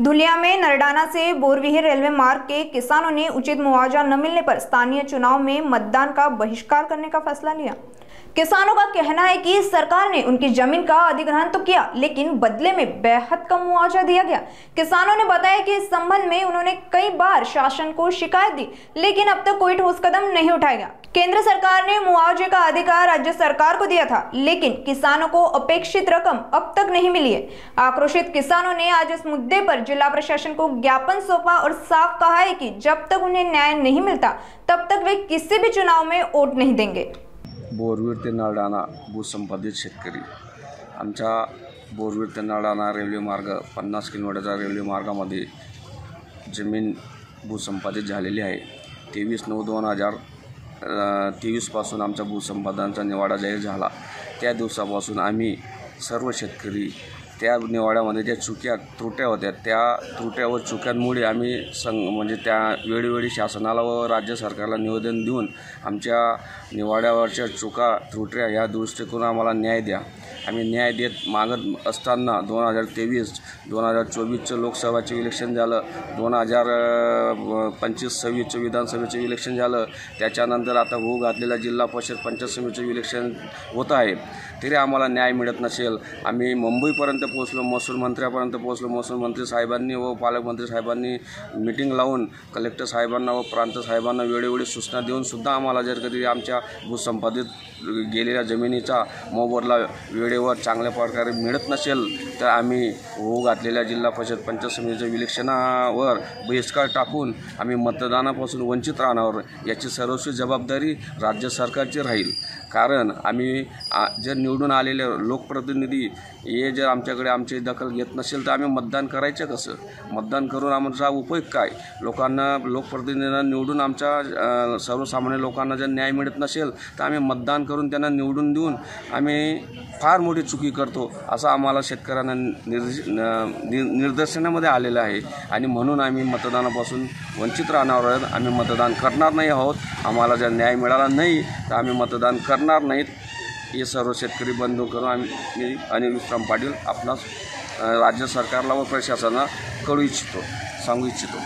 धुलिया में नरडाना से बोरविहीर रेलवे मार्ग के किसानों ने उचित मुआवजा न मिलने पर स्थानीय चुनाव में मतदान का बहिष्कार करने का फैसला लिया। किसानों का कहना है कि सरकार ने उनकी जमीन का अधिग्रहण तो किया, लेकिन बदले में बेहद कम मुआवजा दिया गया। किसानों ने बताया कि इस संबंध में उन्होंने कई बार शासन को शिकायत दी, लेकिन अब तक कोई ठोस कदम नहीं उठाया गया। केंद्र सरकार ने मुआवजे का अधिकार राज्य सरकार को दिया था, लेकिन किसानों को अपेक्षित रकम अब तक नहीं मिली है। आक्रोशित किसानों ने आज इस मुद्दे पर जिला प्रशासन को ज्ञापन सौंपा और साफ कहा है कि जब तक उन्हें न्याय नहीं मिलता तब तक वे किसी भी चुनाव में वोट नहीं देंगे। बोरविहीर ते नरडाणा भूसंपादित शेतकरी आमच्या बोरविहीर ते नरडाणा रेल्वे मार्ग 50 किलोमीटरचा रेल्वे मार्गामध्ये जमीन भूसंपादित झालेली आहे। 23/9/2023 पासून आमचा भूसंपादनाचा निवाडा जाहीर झाला। त्या दिवसापासून आम्ही सर्व शेतकरी त्या निवाड्यामध्ये ज्या त्रुट्या होत्या त्या त्रुट्या व चुक्यांमुळे आम्ही म्हणजे त्या वेळोवेळी शासनाला व राज्य सरकारला निवेदन देऊन आमच्या निवाड्यावरच्या त्रुट्या या दुरुस्ती करून आम्हाला न्याय द्या। आम्ही न्याय देत मागत असताना 2023-2024चं लोकसभाचे इलेक्शन झालं, 2025-26चं विधानसभेचं इलेक्शन झालं, त्याच्यानंतर आता होऊ घातलेल्या जिल्हा परिषद पंचायत समितीचं इलेक्शन होत आहे, तरी आम्हाला न्याय मिळत नसेल। आम्ही मुंबईपर्यंत पोहोचलो, महसूल मंत्र्यापर्यंत पोहोचलो। महसूल मंत्री साहेबांनी व पालकमंत्री साहेबांनी मीटिंग लावून कलेक्टर साहेबांना व प्रांत साहेबांना वेळोवेळी सूचना देऊन सुद्धा आम्हाला जर कधी आमच्या भूसंपादित गेलेल्या जमिनीचा मोबदला वेळेवर चांगल्या प्रकारे मिळत नसेल तर आम्ही होऊ घातलेल्या जिल्हा परिषद पंचायत समितीच्या इलेक्शनावर बहिष्कार टाकून आम्ही मतदानापासून वंचित राहणार। याची सर्वस्वी जबाबदारी राज्य सरकारची राहील, कारण आम्ही जर निवडून आलेले लोकप्रतिनिधी हे जर आमच्याकडे आमची दखल घेत नसेल तर आम्ही मतदान करायचं कसं? मतदान करून आमचा उपयोग काय? लोकांना लोकप्रतिनिधींना निवडून आमच्या सर्वसामान्य लोकांना जर न्याय मिळत नसेल तर आम्ही मतदान करून त्यांना निवडून देऊन आम्ही फार मोठी चुकी करतो असं आम्हाला शेतकऱ्यांना निदर्शनामध्ये आलेलं आहे आणि म्हणून आम्ही मतदानापासून वंचित राहणार आहोत। आम्ही मतदान करणार नाही आहोत। आम्हाला जर न्याय मिळाला नाही तर आम्ही मतदान करणार नाहीत। हे सर्व शेतकरी बंधू करून आम्ही अनिल विश्राम पाटील आपणास राज्य सरकारला व प्रशासनाला सांगू इच्छितो।